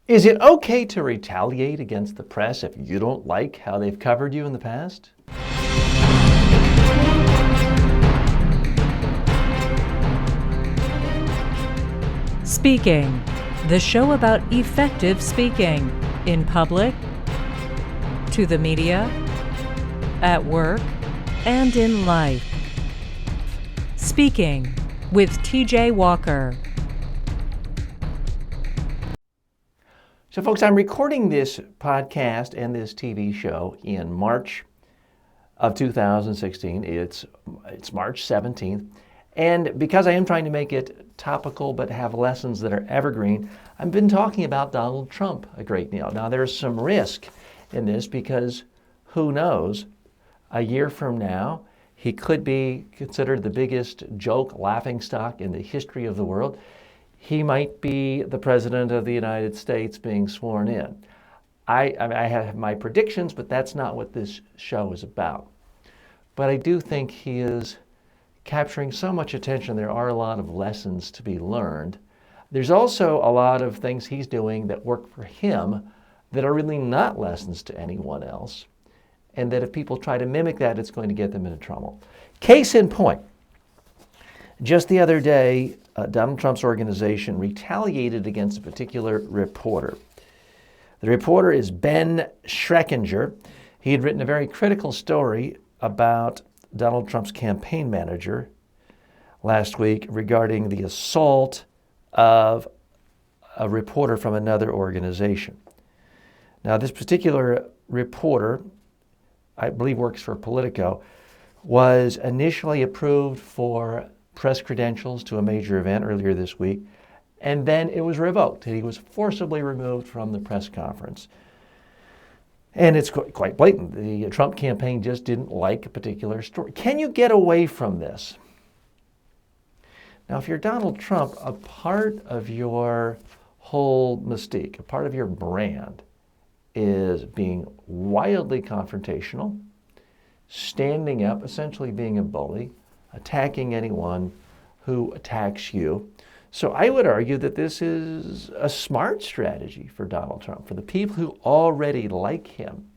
Is it okay to retaliate against the press if you don't like how they've covered you in the past? Speaking, the show about effective speaking in public, to the media, at work, and in life. Speaking with TJ Walker. So, folks, I'm recording this podcast and this TV show in March of 2016. It's March 17th. And because I am trying to make it topical but have lessons that are evergreen, I've been talking about Donald Trump a great deal. Now, there's some risk in this because who knows, a year from now, he could be considered the biggest joke, laughingstock in the history of the world. He might be the President of the United States being sworn in. I have my predictions, but that's not what this show is about. But I do think he is capturing so much attention. There are a lot of lessons to be learned. There's also a lot of things he's doing that work for him that are really not lessons to anyone else. And that if people try to mimic that, it's going to get them into trouble. Case in point, just the other day, Donald Trump's organization retaliated against a particular reporter. The reporter is Ben Schreckinger. He had written a very critical story about Donald Trump's campaign manager last week regarding the assault of a reporter from another organization. Now, this particular reporter, I believe works for Politico, was initially approved for press credentials to a major event earlier this week, and then it was revoked. He was forcibly removed from the press conference. And it's quite blatant. The Trump campaign just didn't like a particular story. Can you get away from this? Now, if you're Donald Trump, a part of your whole mystique, a part of your brand, is being wildly confrontational, standing up, essentially being a bully, attacking anyone who attacks you. So I would argue that this is a smart strategy for Donald Trump. For the people who already like him,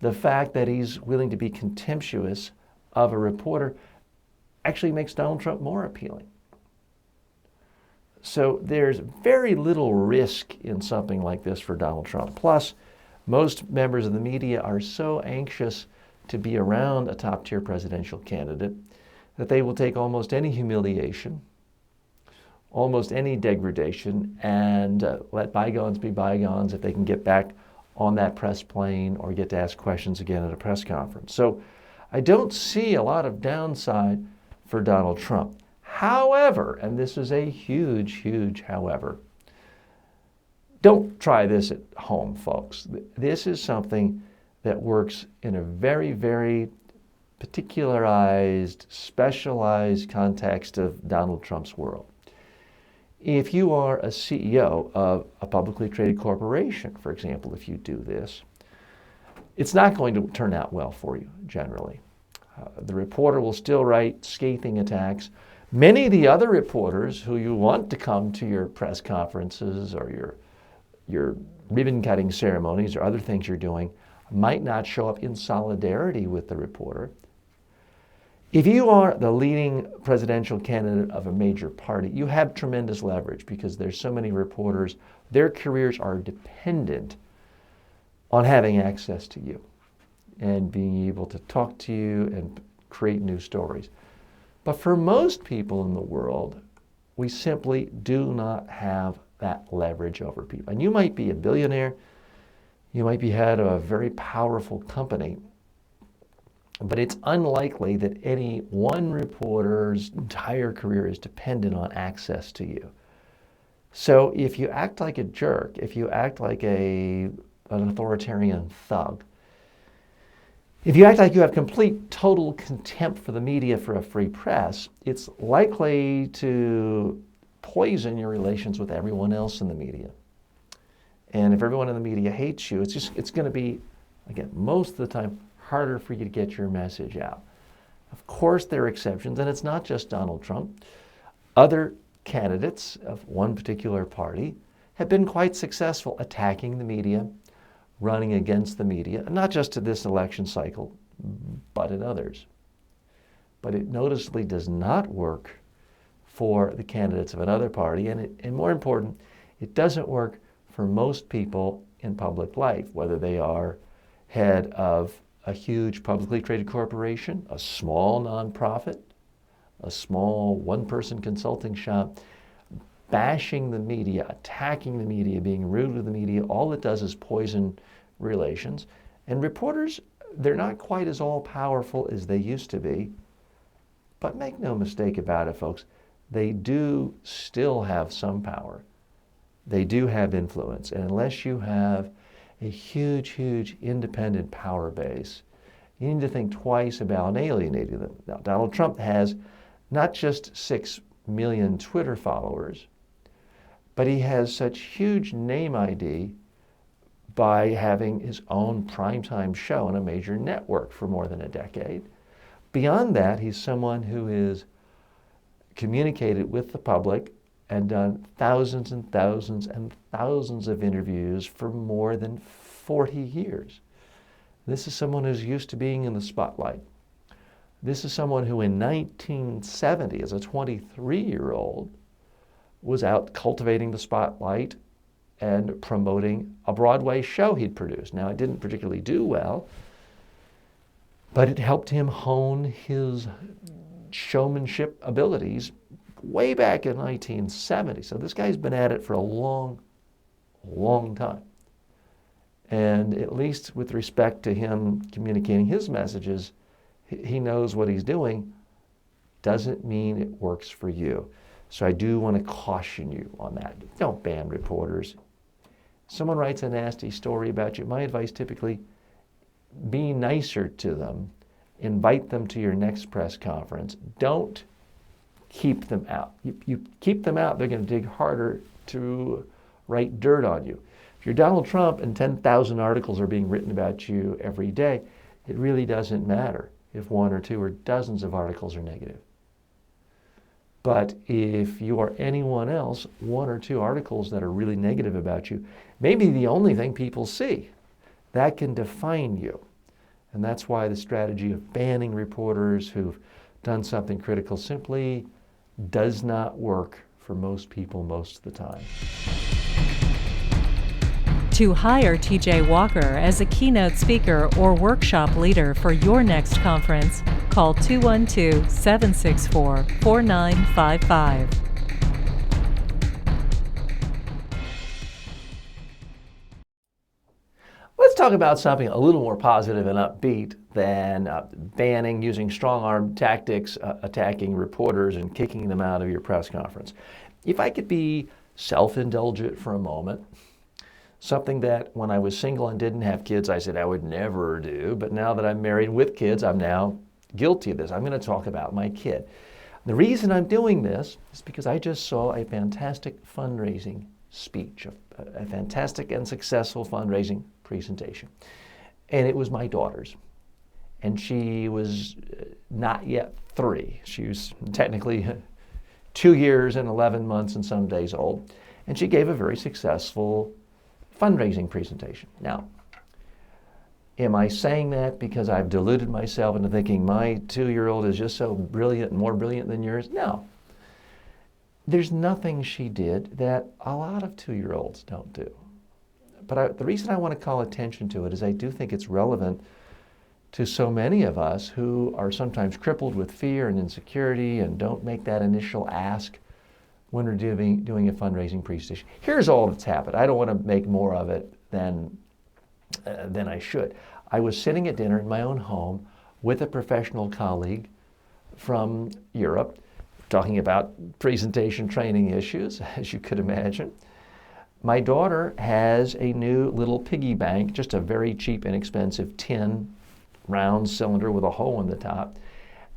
the fact that he's willing to be contemptuous of a reporter actually makes Donald Trump more appealing. So there's very little risk in something like this for Donald Trump. Plus, most members of the media are so anxious to be around a top-tier presidential candidate that they will take almost any humiliation, almost any degradation, and let bygones be bygones if they can get back on that press plane or get to ask questions again at a press conference. So I don't see a lot of downside for Donald Trump. However, and this is a huge, huge however, don't try this at home, folks. This is something that works in a very, very particularized, specialized context of Donald Trump's world. If you are a CEO of a publicly traded corporation, for example, if you do this, it's not going to turn out well for you, generally. The reporter will still write scathing attacks. Many of the other reporters who you want to come to your press conferences or your ribbon-cutting ceremonies or other things you're doing might not show up in solidarity with the reporter. If you are the leading presidential candidate of a major party, you have tremendous leverage because there's so many reporters. Their careers are dependent on having access to you and being able to talk to you and create new stories. But for most people in the world, we simply do not have that leverage over people. And you might be a billionaire, you might be head of a very powerful company, but it's unlikely that any one reporter's entire career is dependent on access to you. So if you act like a jerk, if you act like an authoritarian thug, if you act like you have complete, total contempt for the media, for a free press, it's likely to poison your relations with everyone else in the media. And if everyone in the media hates you, it's going to be, again, most of the time, harder for you to get your message out. Of course, there are exceptions, and it's not just Donald Trump. Other candidates of one particular party have been quite successful attacking the media, running against the media, not just in this election cycle, but in others. But it noticeably does not work for the candidates of another party, and more important, it doesn't work for most people in public life, whether they are head of a huge publicly traded corporation, a small nonprofit, a small one-person consulting shop. Bashing the media, attacking the media, being rude to the media, all it does is poison relations. And reporters, they're not quite as all-powerful as they used to be. But make no mistake about it, folks, they do still have some power. They do have influence. And unless you have a huge, huge independent power base, you need to think twice about alienating them. Now, Donald Trump has not just 6 million Twitter followers, but he has such huge name ID by having his own primetime show on a major network for more than a decade. Beyond that, he's someone who has communicated with the public and done thousands and thousands and thousands of interviews for more than 40 years. This is someone who's used to being in the spotlight. This is someone who in 1970, as a 23-year-old, was out cultivating the spotlight and promoting a Broadway show he'd produced. Now, it didn't particularly do well, but it helped him hone his showmanship abilities way back in 1970. So this guy's been at it for a long, long time. And at least with respect to him communicating his messages, he knows what he's doing. Doesn't mean it works for you. So I do want to caution you on that. Don't ban reporters. Someone writes a nasty story about you. My advice typically, be nicer to them. Invite them to your next press conference. Don't keep them out. You keep them out, they're going to dig harder to write dirt on you. If you're Donald Trump and 10,000 articles are being written about you every day, it really doesn't matter if one or two or dozens of articles are negative. But if you are anyone else, one or two articles that are really negative about you may be the only thing people see. That can define you. And that's why the strategy of banning reporters who've done something critical simply does not work for most people most of the time. To hire TJ Walker as a keynote speaker or workshop leader for your next conference, call 212-764-4955. Let's talk about something a little more positive and upbeat than banning, using strong-arm tactics, attacking reporters and kicking them out of your press conference. If I could be self-indulgent for a moment, something that when I was single and didn't have kids, I said I would never do, but now that I'm married with kids, I'm now guilty of this. I'm going to talk about my kid. The reason I'm doing this is because I just saw a fantastic fundraising speech, a fantastic and successful fundraising presentation. And it was my daughter's. And she was not yet 3. She was technically 2 years and 11 months and some days old. And she gave a very successful fundraising presentation. Now, am I saying that because I've deluded myself into thinking my 2-year-old is just so brilliant and more brilliant than yours? No. There's nothing she did that a lot of 2-year-olds don't do. But the reason I want to call attention to it is I do think it's relevant to so many of us who are sometimes crippled with fear and insecurity and don't make that initial ask when we're doing a fundraising presentation. Here's all that's happened. I don't want to make more of it than I should. I was sitting at dinner in my own home with a professional colleague from Europe, talking about presentation training issues, as you could imagine. My daughter has a new little piggy bank, just a very cheap, inexpensive tin round cylinder with a hole in the top.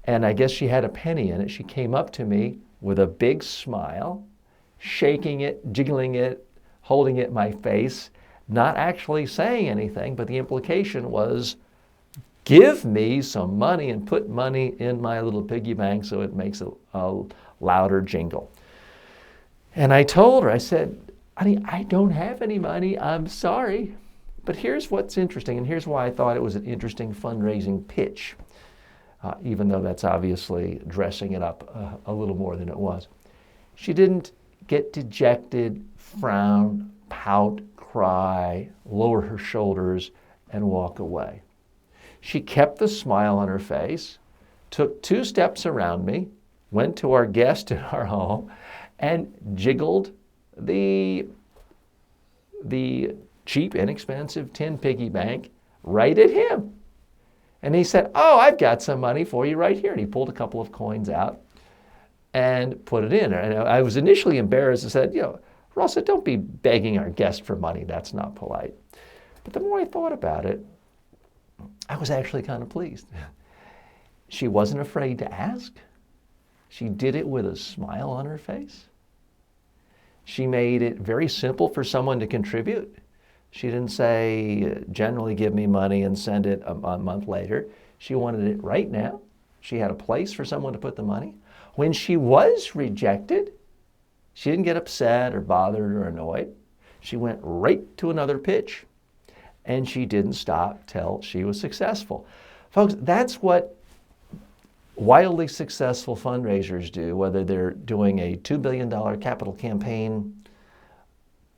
And I guess she had a penny in it. She came up to me with a big smile, shaking it, jiggling it, holding it in my face, not actually saying anything, but the implication was, give me some money and put money in my little piggy bank so it makes a louder jingle. And I told her, I said, honey, I don't have any money. I'm sorry. But here's what's interesting, and here's why I thought it was an interesting fundraising pitch, even though that's obviously dressing it up a little more than it was. She didn't get dejected, frown, pout, cry, lower her shoulders, and walk away. She kept the smile on her face, took 2 steps around me, went to our guest in our home, and jiggled the cheap, inexpensive tin piggy bank right at him. And he said, "Oh, I've got some money for you right here." And he pulled a couple of coins out and put it in. And I was initially embarrassed and said, "Rosa, don't be begging our guest for money. That's not polite." But the more I thought about it, I was actually kind of pleased. She wasn't afraid to ask. She did it with a smile on her face. She made it very simple for someone to contribute. She didn't say, "Generally give me money and send it a month later." She wanted it right now. She had a place for someone to put the money. When she was rejected, she didn't get upset or bothered or annoyed. She went right to another pitch, and she didn't stop till she was successful. Folks, that's what wildly successful fundraisers do, whether they're doing a $2 billion capital campaign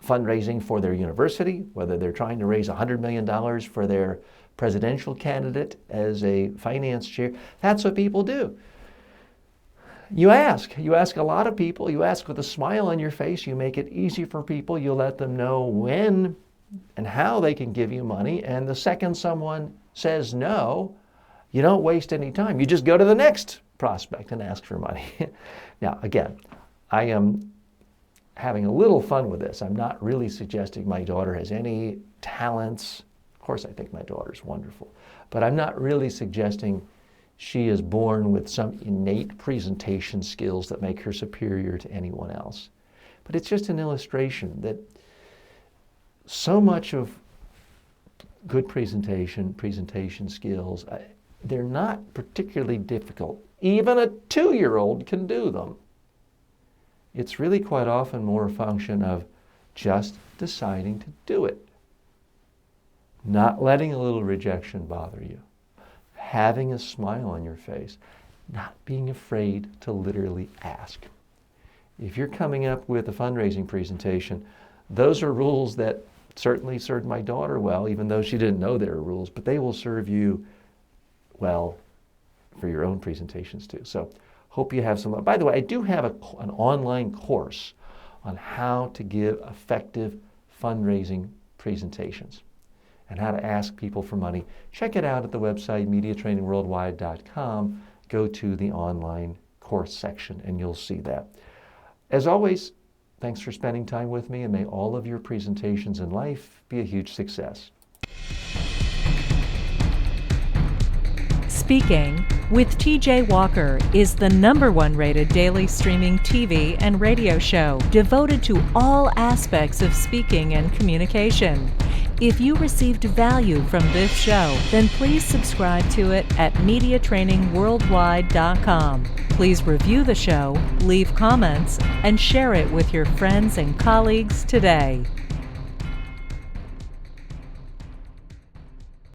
fundraising for their university, whether they're trying to raise $100 million for their presidential candidate as a finance chair. That's what people do. You ask a lot of people, you ask with a smile on your face, you make it easy for people, you let them know when and how they can give you money, and the second someone says no, you don't waste any time. You just go to the next prospect and ask for money. Now, again, I am having a little fun with this. I'm not really suggesting my daughter has any talents. Of course, I think my daughter's wonderful, but I'm not really suggesting she is born with some innate presentation skills that make her superior to anyone else. But it's just an illustration that so much of good presentation skills, they're not particularly difficult. Even a 2-year-old can do them. It's really quite often more a function of just deciding to do it. Not letting a little rejection bother you. Having a smile on your face. Not being afraid to literally ask. If you're coming up with a fundraising presentation, those are rules that certainly served my daughter well, even though she didn't know there were rules, but they will serve you well for your own presentations too. So hope you have some. By the way, I do have an online course on how to give effective fundraising presentations and how to ask people for money. Check it out at the website, mediatrainingworldwide.com. Go to the online course section and you'll see that. As always, thanks for spending time with me, and may all of your presentations in life be a huge success. Speaking with TJ Walker is the #1 rated daily streaming TV and radio show devoted to all aspects of speaking and communication. If you received value from this show, then please subscribe to it at mediatrainingworldwide.com. Please review the show, leave comments, and share it with your friends and colleagues today.